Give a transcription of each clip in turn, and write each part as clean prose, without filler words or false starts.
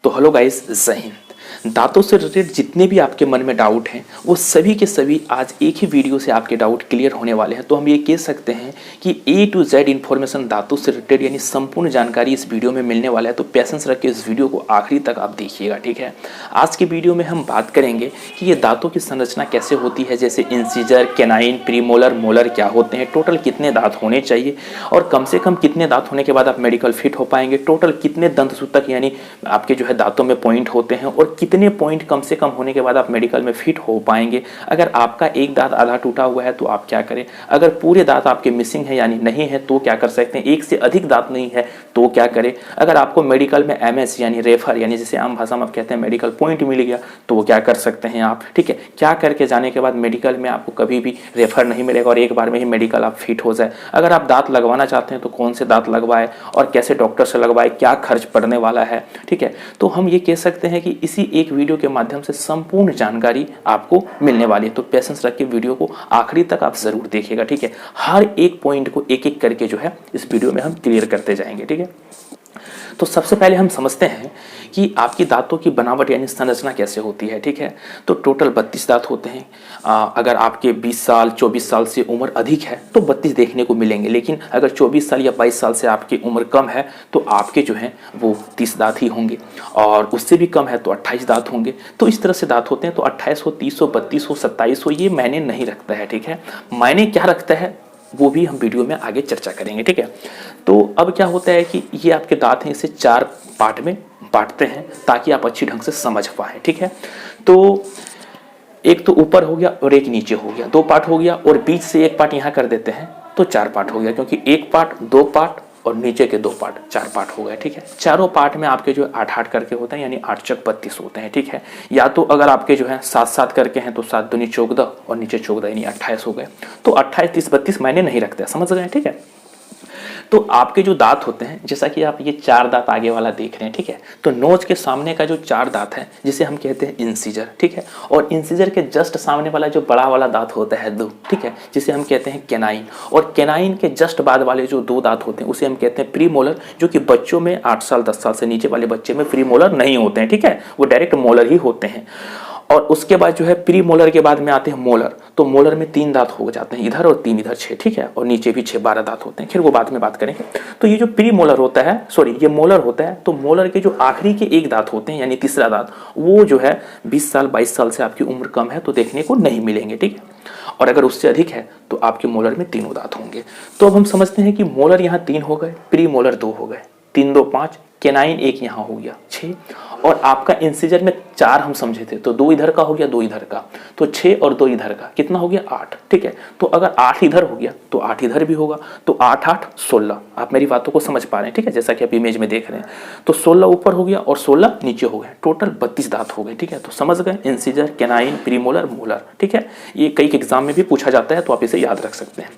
तो hello guys, जय हिंद। दांतों से रिलेटेड जितने भी आपके मन में डाउट हैं वो सभी के सभी आज एक ही वीडियो से आपके डाउट क्लियर होने वाले हैं। तो हम ये कह सकते हैं कि A to Z इन्फॉर्मेशन दांतों से रिलेटेड यानी संपूर्ण जानकारी इस वीडियो में मिलने वाला है। तो पेशेंस रख के इस वीडियो को आखिरी तक आप देखिएगा, ठीक है। आज के वीडियो में हम बात करेंगे कि ये दांतों की संरचना कैसे होती है, जैसे इंसिजर, कैनाइन, प्रीमोलर, मोलर क्या होते हैं, टोटल कितने दांत होने चाहिए और कम से कम कितने दांत होने के बाद आप मेडिकल फिट हो पाएंगे, टोटल कितने दंतसूतक यानी आपके जो है दांतों में पॉइंट होते हैं और कितने पॉइंट कम से कम होने के बाद आप मेडिकल में फिट हो पाएंगे। अगर आपका एक दांत आधा टूटा हुआ है तो आप क्या करें, अगर पूरे दांत आपके मिसिंग है यानी नहीं है तो क्या कर सकते हैं, एक से अधिक दांत नहीं है तो क्या करें, अगर आपको मेडिकल में MS यानी रेफर यानी जिसे आम भाषा में आप कहते हैं मेडिकल पॉइंट मिल गया तो क्या कर सकते हैं आप, ठीक है। क्या करके जाने के बाद मेडिकल में आपको कभी भी रेफर नहीं मिलेगा और एक बार में ही मेडिकल आप फिट हो जाए। अगर आप दांत लगवाना चाहते हैं तो कौन से दांत लगवाए और कैसे डॉक्टर से लगवाए, क्या खर्च पड़ने वाला है, ठीक है। तो हम ये कह सकते हैं कि इसी एक वीडियो के माध्यम से संपूर्ण जानकारी आपको मिलने वाली है। तो पेशेंस रख के वीडियो को आखिरी तक आप जरूर देखिएगा, ठीक है। हर एक पॉइंट को एक एक करके जो है इस वीडियो में हम क्लियर करते जाएंगे, ठीक है। तो सबसे पहले हम समझते हैं कि आपकी दांतों की बनावट यानी संरचना कैसे होती है, ठीक है। तो टोटल 32 दांत होते हैं। अगर आपके 20 साल 24 साल से उम्र अधिक है तो 32 देखने को मिलेंगे, लेकिन अगर 24 साल या 22 साल से आपकी उम्र कम है तो आपके जो हैं वो 30 दांत ही होंगे और उससे भी कम है तो 28 दांत होंगे। तो इस तरह से दांत होते हैं। तो 28 हो, 30 हो, 32 हो, 27 हो, ये मायने नहीं रखता है, ठीक है। मायने क्या रखता है वो भी हम वीडियो में आगे चर्चा करेंगे, ठीक है। तो अब क्या होता है कि ये आपके दांत हैं, इसे 4 पार्ट में बांटते हैं ताकि आप अच्छी ढंग से समझ पाएं, ठीक है। तो एक तो ऊपर हो गया और एक नीचे हो गया, 2 पार्ट हो गया और बीच से एक पार्ट यहाँ कर देते हैं तो 4 पार्ट हो गया, क्योंकि एक पार्ट, 2 पार्ट और नीचे के 2 पार्ट, 4 पार्ट हो गए, ठीक है। चारों पार्ट में आपके जो 8-8 करके होते हैं यानी 8 चक 32 होते हैं, ठीक है। या तो अगर आपके जो है 7-7 करके हैं तो 7 दूनी 14 और नीचे 14 यानी 28 हो गए। तो 28, 30, 32 मायने नहीं रखते, समझ गए, ठीक है। तो आपके जो दांत होते हैं, जैसा कि आप ये 4 दांत आगे वाला देख रहे हैं, ठीक है। तो नोज के सामने का जो 4 दांत है जिसे हम कहते हैं इंसिजर, ठीक है। और इंसिजर के जस्ट सामने वाला जो बड़ा वाला दांत होता है 2, ठीक है, जिसे हम कहते हैं कैनाइन। और कैनाइन के जस्ट बाद वाले जो 2 दांत होते हैं उसे हम कहते हैं प्रीमोलर, जो कि बच्चों में 8 साल 10 साल से नीचे वाले बच्चे में प्रीमोलर नहीं होते हैं, ठीक है, वो डायरेक्ट मोलर ही होते हैं। और उसके बाद जो है प्री मोलर के बाद में आते हैं मोलर। तो मोलर में 3 दांत हो जाते हैं, इधर और 3 इधर, 6, ठीक है। और नीचे भी 6-12 दांत होते हैं, फिर वो बाद में बात करेंगे। तो ये जो प्री मोलर होता है, सॉरी ये मोलर होता है, तो मोलर के जो आखिरी के 1 दांत होते हैं यानी तीसरा दांत, वो जो है 20 साल 22 साल से आपकी उम्र कम है तो देखने को नहीं मिलेंगे, ठीक है। और अगर उससे अधिक है तो आपके मोलर में 3 दांत होंगे। तो अब हम समझते हैं कि मोलर यहाँ 3 हो गए, प्री मोलर 2 हो गए, 3 2 5, कैनाइन 1 यहाँ हो गया 6, और आपका इंसिजर में 4 हम समझे थे तो 2 इधर का हो गया, 2 इधर का, तो 6 और 2 इधर का कितना हो गया 8, ठीक है। तो अगर 8 इधर हो गया तो 8 इधर भी होगा, तो 8 8 16। आप मेरी बातों को समझ पा रहे हैं, ठीक है, जैसा कि आप इमेज में देख रहे हैं। तो 16 ऊपर हो गया और 16 नीचे हो गए, टोटल 32 दांत हो गए, ठीक है। तो समझ गए इंसिजर, कैनाइन, प्रीमोलर, मोलर, ठीक है। ये कई एग्जाम में भी पूछा जाता है तो आप इसे याद रख सकते हैं।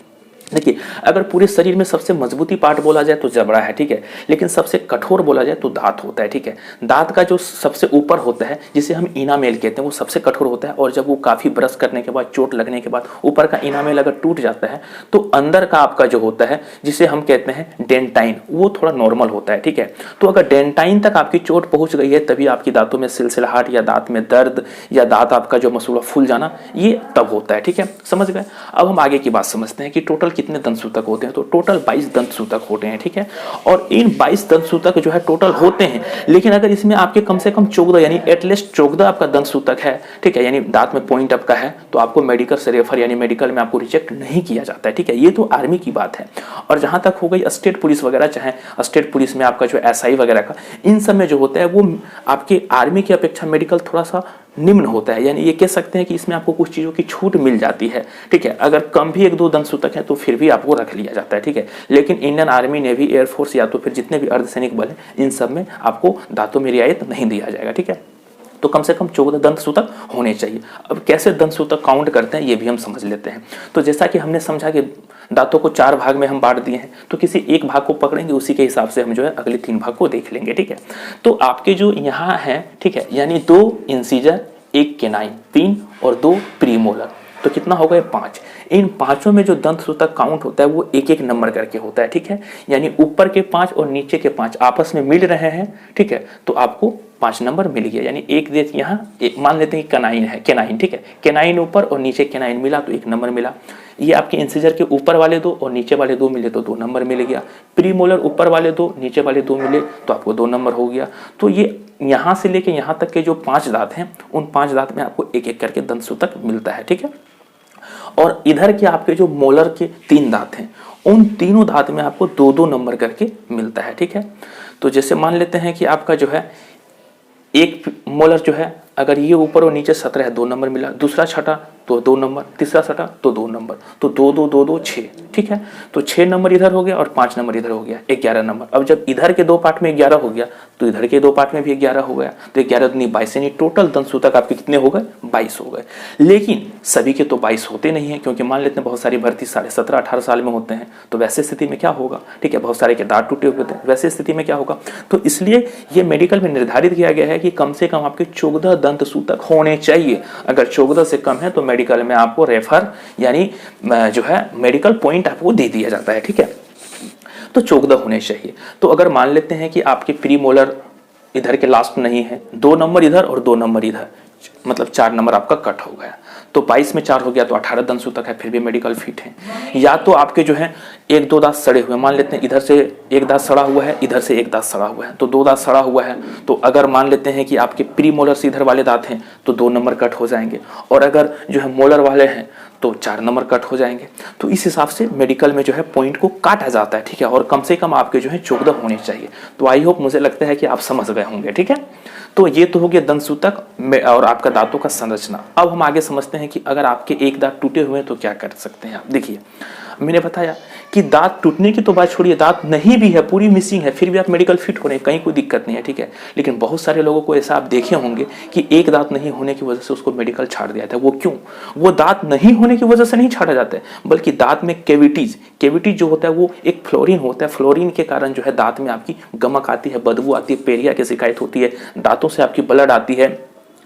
देखिए, अगर पूरे शरीर में सबसे मजबूती पार्ट बोला जाए तो जबड़ा है, ठीक है, लेकिन सबसे कठोर बोला जाए तो दांत होता है, ठीक है। दांत का जो सबसे ऊपर होता है जिसे हम इनामेल कहते हैं वो सबसे कठोर होता है, और जब वो काफ़ी ब्रश करने के बाद, चोट लगने के बाद ऊपर का इनामेल अगर टूट जाता है तो अंदर का आपका जो होता है जिसे हम कहते हैं डेंटाइन, वो थोड़ा नॉर्मल होता है, ठीक है। तो अगर डेंटाइन तक आपकी चोट पहुंच गई है तभी आपकी दांतों में सिलसिलाहट या दांत में दर्द या दांत आपका जो मसूड़ा फूल जाना, ये तब होता है, ठीक है, समझ गए। अब हम आगे की बात समझते हैं कि टोटल कितने दंतसूतक होते हैं। तो टोटल 22 दंतसूतक होते हैं, ठीक है। और इन 22 दंतसूतक जो है टोटल होते हैं, लेकिन अगर इसमें आपके कम से कम 14 यानी एटलीस्ट 14 आपका दंतसूतक है, ठीक है, यानी दांत में पॉइंट आपका है, तो आपको मेडिकल से रेफर यानी मेडिकल में आपको रिजेक्ट नहीं किया जाता है, ठीक है। ये तो आर्मी की बात है। और जहां तक हो गई स्टेट पुलिस वगैरह, चाहे स्टेट पुलिस में आपका जो SI वगैरह का, इन सब में जो होता है वो आपके आर्मी की अपेक्षा मेडिकल थोड़ा सा निम्न होता है, यानी ये कह सकते हैं कि इसमें आपको कुछ चीज़ों की छूट मिल जाती है, ठीक है। अगर कम भी 1-2 दंतसूतक है तो फिर भी आपको रख लिया जाता है, ठीक है। लेकिन इंडियन आर्मी, नेवी, एयरफोर्स या तो फिर जितने भी अर्धसैनिक बल हैं, इन सब में आपको दांतों में रियायत नहीं दिया जाएगा, ठीक है। तो कम से कम 14 दंतसूतक होने चाहिए। अब कैसे दंतसूतक काउंट करते हैं ये भी हम समझ लेते हैं। तो जैसा कि हमने समझा कि दांतों को 4 भाग में हम बांट दिए हैं, तो किसी एक भाग को पकड़ेंगे, उसी के हिसाब से हम जो है अगले 3 भाग को देख लेंगे, ठीक है। तो आपके जो यहाँ है, ठीक है, यानी 2 इंसिजर, 1 कैनाइन, 3 और 2 प्रीमोलर, तो कितना होगा ये 5। इन पांचों में जो दंत सूतक काउंट होता है वो एक एक नंबर करके होता है, ठीक है। यानी ऊपर के 5 और नीचे के 5 आपस में मिल रहे हैं, ठीक है, तो आपको 5 नंबर मिल गया। यानी एक देश यहाँ मान लेते हैं कैनाइन है, कैनाइन, ठीक है, कैनाइन ऊपर और नीचे कैनाइन मिला तो 1 नंबर मिला। ये आपके इंसिजर के ऊपर वाले 2 और नीचे वाले 2 मिले तो 2 नंबर मिल गया। प्रीमोलर ऊपर वाले 2 नीचे वाले 2 मिले तो आपको 2 नंबर हो गया। तो ये यहाँ से लेके यहाँ तक के जो 5 दांत हैं उन 5 दांत में आपको एक एक करके दंत सूतक मिलता है, ठीक है। और इधर के आपके जो मोलर के 3 दांत हैं उन तीनों दांत में आपको 2-2 नंबर करके मिलता है, ठीक है। तो जैसे मान लेते हैं कि आपका जो है एक मोलर जो है अगर ये ऊपर और नीचे 17 है 2 नंबर मिला, दूसरा छटा तो 2 नंबर, तीसरा छटा तो 2 नंबर, तो 2 2 2 2 6, ठीक है। तो 6 नंबर इधर हो गया और 5 नंबर इधर हो गया, 11 नंबर। अब जब इधर के 2 पार्ट में 11 हो गया तो इधर के 2 पार्ट में भी 11 हो गया, तो 11 दूनी 22, यानी टोटल दंत सूतक आपके कितने हो गए? 22 हो गए। लेकिन सभी के तो 22 होते नहीं है, क्योंकि मान लेते हैं बहुत सारी भर्ती 17.5 18 साल में होते हैं, तो वैसे स्थिति में क्या होगा, ठीक है, बहुत सारे के दांत टूटे हुए होते हैं, वैसे स्थिति में क्या होगा। तो इसलिए ये मेडिकल में निर्धारित किया गया है कि कम से कम आपके 14 दंत सूतक होने चाहिए। अगर 14 से कम है तो मेडिकल में आपको रेफर यानी जो है मेडिकल पॉइंट आपको दे दिया जाता है, ठीक है। तो 14 होने चाहिए। तो अगर मान लेते हैं कि आपके प्री मोलर इधर के लास्ट नहीं है, 2 नंबर इधर और 2 नंबर इधर, मतलब 4 नंबर आपका कट हो गया, तो 22 में 4 हो गया तो 18 दंत सूतक है, फिर भी मेडिकल फिट है। या तो आपके जो है 1-2 दांत सड़े हुए, मान लेते हैं इधर से 1 दांत सड़ा हुआ है, इधर से 1 दांत सड़ा हुआ है, तो 2 दांत सड़ा हुआ है। तो अगर मान लेते हैं कि आपके प्री मोलर से इधर वाले दांत हैं तो 2 नंबर कट हो जाएंगे, और अगर जो है मोलर वाले हैं तो 4 नंबर कट हो जाएंगे। तो इस हिसाब से मेडिकल में जो है पॉइंट को काटा जाता है, ठीक है। और कम से कम आपके जो है 14 होने चाहिए। तो आई होप, मुझे लगता है कि आप समझ गए होंगे, ठीक है। तो ये तो हो गया दंत सूतक और आपका दांतों का संरचना। अब हम आगे समझते हैं कि अगर आपके एक दांत टूटे हुए हैं तो क्या कर सकते हैं आप। देखिए, मैंने बताया कि दांत टूटने की तो बात छोड़िए, दांत नहीं भी है, पूरी मिसिंग है, फिर भी आप मेडिकल फिट हो रहे हैं, कहीं कोई दिक्कत नहीं है, ठीक है। लेकिन बहुत सारे लोगों को ऐसा आप देखे होंगे कि एक दांत नहीं होने की वजह से उसको मेडिकल छाड़ दिया था। वो क्यों? वो दांत नहीं होने की वजह से नहीं छाड़ा जाता है, बल्कि दांत में कैविटीज जो होता है वो एक फ्लोरीन होता है। फ्लोरीन के कारण जो है दांत में आपकी गमक आती है, बदबू आती है, पेरिया की शिकायत होती है, दांतों से आपकी ब्लड आती है,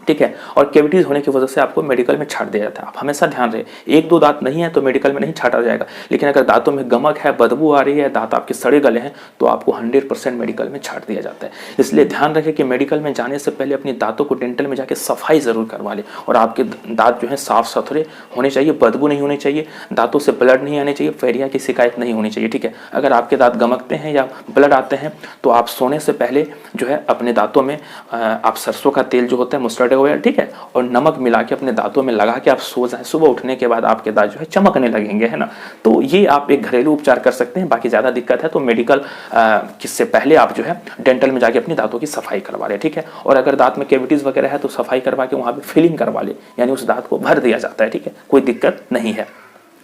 ठीक है। और कैविटीज होने की वजह से आपको मेडिकल में छाट दिया जाता है। आप हमेशा ध्यान रहे, 1-2 दांत नहीं है तो मेडिकल में नहीं छाटा जाएगा, लेकिन अगर दांतों में गमक है, बदबू आ रही है, दांत आपके सड़े गले हैं, तो आपको 100% मेडिकल में छाट दिया जाता है। इसलिए ध्यान रखें कि मेडिकल में जाने से पहले अपनी दांतों को डेंटल में जाके सफाई जरूर करवा ले, और आपके दांत जो है साफ सुथरे होने चाहिए, बदबू नहीं होनी चाहिए, दांतों से ब्लड नहीं आने चाहिए, फेरिया की शिकायत नहीं होनी चाहिए, ठीक है। अगर आपके दांत गमकते हैं या ब्लड आते हैं तो आप सोने से पहले जो है अपने दांतों में आप सरसों का तेल जो होता है, मस्टर्ड ऑयल, ठीक है, और नमक मिला के अपने दांतों में लगा के आप सो जाएं। सुबह उठने के बाद आपके दांत जो है चमकने लगेंगे, है ना। तो ये आप एक घरेलू उपचार कर सकते हैं। बाकी ज़्यादा दिक्कत है तो मेडिकल किससे पहले आप जो है डेंटल में जाके अपनी दांतों की सफाई करवा ले, ठीक है। और अगर दांत में कैविटीज़ वगैरह है तो सफाई करवा के वहाँ पे फिलिंग करवा ले, यानी उस दांत को भर दिया जाता है, ठीक है, कोई दिक्कत नहीं है।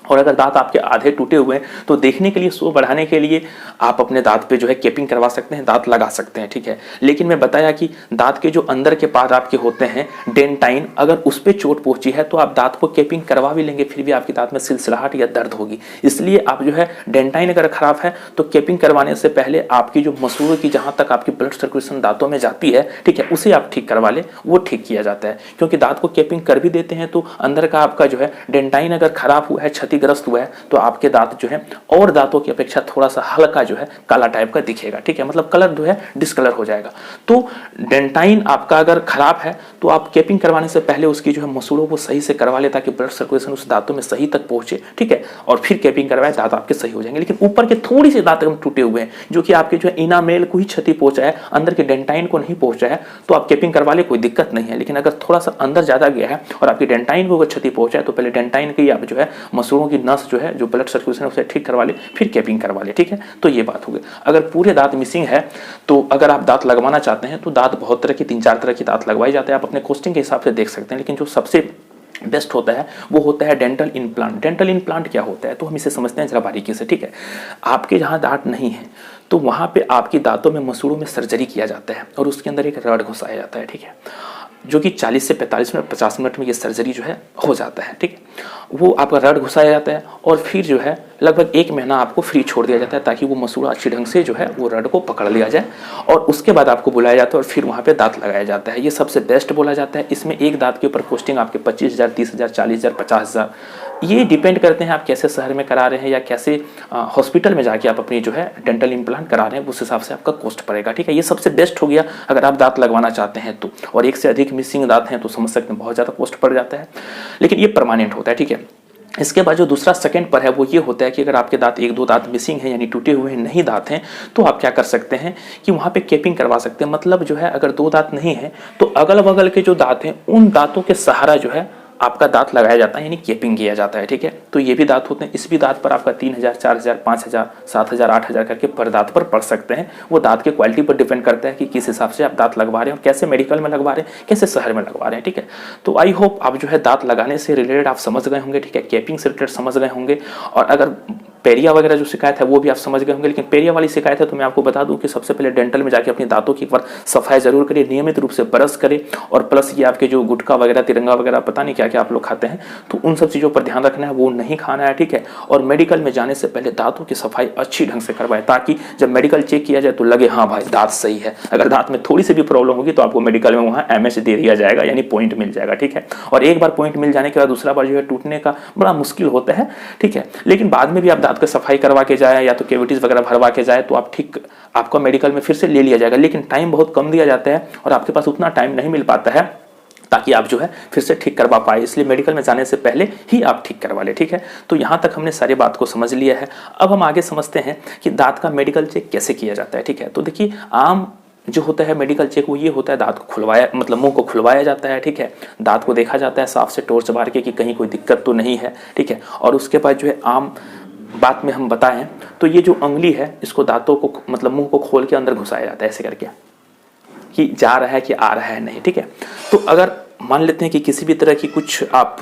और अगर दांत आपके आधे टूटे हुए हैं तो देखने के लिए, शो बढ़ाने के लिए आप अपने दांत पे जो है केपिंग करवा सकते हैं, दांत लगा सकते हैं, ठीक है। लेकिन मैं बताया कि दांत के जो अंदर के पार्ट आपके होते हैं डेंटाइन, अगर उस पर चोट पहुंची है तो आप दांत को केपिंग करवा भी लेंगे, फिर भी आपके दांत में सिलसिलाहट या दर्द होगी। इसलिए आप जो है डेंटाइन अगर खराब है तो केपिंग करवाने से पहले आपकी जो मसूड़ों की जहां तक आपकी ब्लड सर्कुलेशन दांतों में जाती है, ठीक है, उसे आप ठीक करवा ले, वो ठीक किया जाता है। क्योंकि दांत को केपिंग कर भी देते हैं तो अंदर का आपका जो है डेंटाइन अगर खराब हुआ है, क्षतिग्रस्त हुआ है, तो आपके दांत जो है और दांतों की अपेक्षा थोड़ा सा हल्का जो है काला टाइप का दिखेगा, ठीक है, मतलब कलर जो है डिस्कलर हो जाएगा। तो डेंटाइन आपका अगर खराब है तो आप केपिंग करवाने से पहले उसकी जो है मसूड़ों को सही से करवा ले, ताकि ब्लड सर्कुलेशन उस दांतों में सही तक पहुंचे, ठीक है, और फिर केपिंग करवाए, दांत आपके सही हो जाएंगे। लेकिन ऊपर के थोड़ी सी दांत टूटे हुए हैं जो कि आपके जो है इनामेल को ही क्षति पहुंचा है, अंदर के डेंटाइन को नहीं पहुंचा है, तो आप केपिंग करवा ले, कोई दिक्कत नहीं है। लेकिन अगर थोड़ा सा अंदर ज्यादा गया है और आपकी डेंटाइन को अगर क्षति पहुंचा है तो पहले डेंटाइन की आप जो है मसूड़ों की नस जो है, जो ब्लड सर्कुलेशन उसे ठीक करवा ले, फिर केपिंग करवा ले, ठीक है। तो ये बात हो गई। अगर पूरे दांत मिसिंग है तो अगर आप दांत लगवाना चाहते हैं तो दांत बहुत तरह की, 3-4 तरह की दांत लगवाई जाते हैं, आप अपने कॉस्टिंग के हिसाब से देख सकते हैं। लेकिन जो सबसे बेस्ट होता है वो होता है डेंटल इम्प्लांट। डेंटल इम्प्लांट क्या होता है तो हम इसे समझते हैं जरा बारीकी से, ठीक है। आपके जहाँ दांत नहीं है तो वहाँ पे आपकी दांतों में, मसूड़ों में सर्जरी किया जाता है और उसके अंदर एक रड घुसाया जाता है, ठीक है, जो कि 40 से 45 मिनट, 50 मिनट में ये सर्जरी जो है हो जाता है, ठीक है। वो आपका रड घुसाया जाता है और फिर जो है लगभग 1 महीना आपको फ्री छोड़ दिया जाता है ताकि वो मसूड़ा अच्छी ढंग से जो है वो रड को पकड़ लिया जाए, और उसके बाद आपको बुलाया जाता है और फिर वहाँ पे दांत लगाया जाता है। ये सबसे बेस्ट बोला जाता है। इसमें एक दांत के ऊपर कॉस्टिंग आपके 25,000, 30,000, 40,000, 50,000, ये डिपेंड करते हैं आप कैसे शहर में करा रहे हैं या कैसे हॉस्पिटल में जाके आप अपनी जो है डेंटल इम्प्लांट करा रहे हैं, उस हिसाब से आपका कॉस्ट पड़ेगा। ठीक है, ये सबसे बेस्ट हो गया अगर आप दांत लगवाना चाहते हैं तो, और एक से अधिक मिसिंग दांत हैं तो समझ सकते हैं बहुत ज़्यादा कॉस्ट पड़ जाता है, लेकिन ये परमानेंट होता है। ठीक है, इसके बाद जो दूसरा सेकंड पर है वो ये होता है कि अगर आपके दांत 1-2 दांत मिसिंग है यानी टूटे हुए नहीं दांत हैं, तो आप क्या कर सकते हैं कि वहाँ पे केपिंग करवा सकते हैं। मतलब जो है अगर 2 दांत नहीं है तो अगल बगल के जो दांत हैं उन दांतों के सहारा जो है आपका दांत लगाया जाता है, यानी केपिंग किया जाता है। ठीक है, तो ये भी दांत होते हैं। इस भी दांत पर आपका 3,000, 4,000, 5,000, 7,000, 8,000 करके पर दांत पर पड़ सकते हैं। वो दांत के क्वालिटी पर डिपेंड करता है कि किस हिसाब से आप दांत लगवा रहे हैं और कैसे मेडिकल में लगवा रहे हैं, कैसे शहर में लगवा रहे हैं। ठीक है, तो आई होप आप जो है दांत लगाने से रिलेटेड आप समझ गए होंगे। ठीक है, केपिंग से रिलेटेड समझ गए होंगे, और अगर पेरिया वगैरह जो शिकायत है वो भी आप समझ गए होंगे। लेकिन पेरिया वाली शिकायत है तो मैं आपको बता दूं कि सबसे पहले डेंटल में जाके अपनी दांतों की एक बार सफाई जरूर करिए, नियमित रूप से ब्रश करें, और प्लस ये आपके जो गुटखा वगैरह, तिरंगा वगैरह, पता नहीं क्या क्या आप लोग खाते हैं, तो उन सब चीज़ों पर ध्यान रखना है, वो नहीं खाना है। ठीक है, और मेडिकल में जाने से पहले दांतों की सफाई अच्छी ढंग से करवाएं ताकि जब मेडिकल चेक किया जाए तो लगे हाँ भाई दांत सही है। अगर दांत में थोड़ी सी भी प्रॉब्लम होगी तो आपको मेडिकल में वहाँ MS दे दिया जाएगा, यानी पॉइंट मिल जाएगा। ठीक है, और एक बार पॉइंट मिल जाने के बाद दूसरा बार जो है टूटने का बड़ा मुश्किल होता है। ठीक है, लेकिन बाद में भी आप दांत की सफाई करवा के जाए या तो कैविटीज वगैरह भरवा के जाए तो आप ठीक आपका मेडिकल में फिर से ले लिया जाएगा। लेकिन टाइम बहुत कम दिया जाता है और आपके पास उतना टाइम नहीं मिल पाता है ताकि आप जो है फिर से ठीक करवा पाए, इसलिए मेडिकल में जाने से पहले ही आप ठीक करवा ले। ठीक है, तो यहाँ तक हमने सारी बात को समझ लिया है। अब हम आगे समझते हैं कि दांत का मेडिकल चेक कैसे किया जाता है। ठीक है, तो देखिए आम जो होता है मेडिकल चेक वो ये होता है, दांत को खुलवाया, मतलब मुंह को खुलवाया जाता है। ठीक है, दांत को देखा जाता है साफ से टॉर्च मार के कि कहीं कोई दिक्कत तो नहीं है। ठीक है, और उसके बाद जो है आम बात में हम बताएं तो ये जो उंगली है इसको दांतों को मतलब मुंह को खोल के अंदर घुसाया जाता है ऐसे करके कि जा रहा है कि आ रहा है नहीं। ठीक है, तो अगर मान लेते हैं कि किसी भी तरह की कुछ आप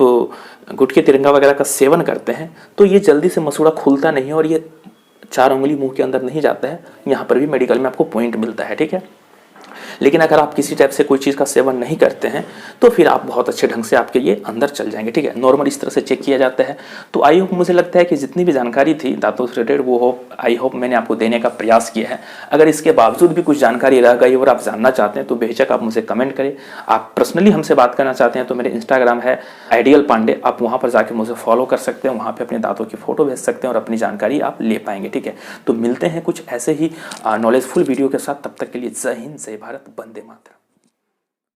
गुटखे तिरंगा वगैरह का सेवन करते हैं तो ये जल्दी से मसूड़ा खुलता नहीं है और ये 4 उंगली मुंह के अंदर नहीं जाता है। यहाँ पर भी मेडिकल में आपको पॉइंट मिलता है। ठीक है, लेकिन अगर आप किसी टाइप से कोई चीज़ का सेवन नहीं करते हैं तो फिर आप बहुत अच्छे ढंग से आपके ये अंदर चल जाएंगे। ठीक है, नॉर्मल इस तरह से चेक किया जाता है। तो आई होप मुझे लगता है कि जितनी भी जानकारी थी दांतों से रिलेटेड वो आई होप मैंने आपको देने का प्रयास किया है। अगर इसके बावजूद भी कुछ जानकारी रह गई और आप जानना चाहते हैं तो बेशक आप मुझे कमेंट करें। आप पर्सनली हमसे बात करना चाहते हैं तो मेरे इंस्टाग्राम है आइडियल पांडे, आप वहाँ पर जाके मुझे फॉलो कर सकते हैं, वहाँ पर अपने दांतों की फोटो भेज सकते हैं और अपनी जानकारी आप ले पाएंगे। ठीक है, तो मिलते हैं कुछ ऐसे ही नॉलेजफुल वीडियो के साथ। तब तक के लिए जय हिंद, जय भारत, वंदे मातरम।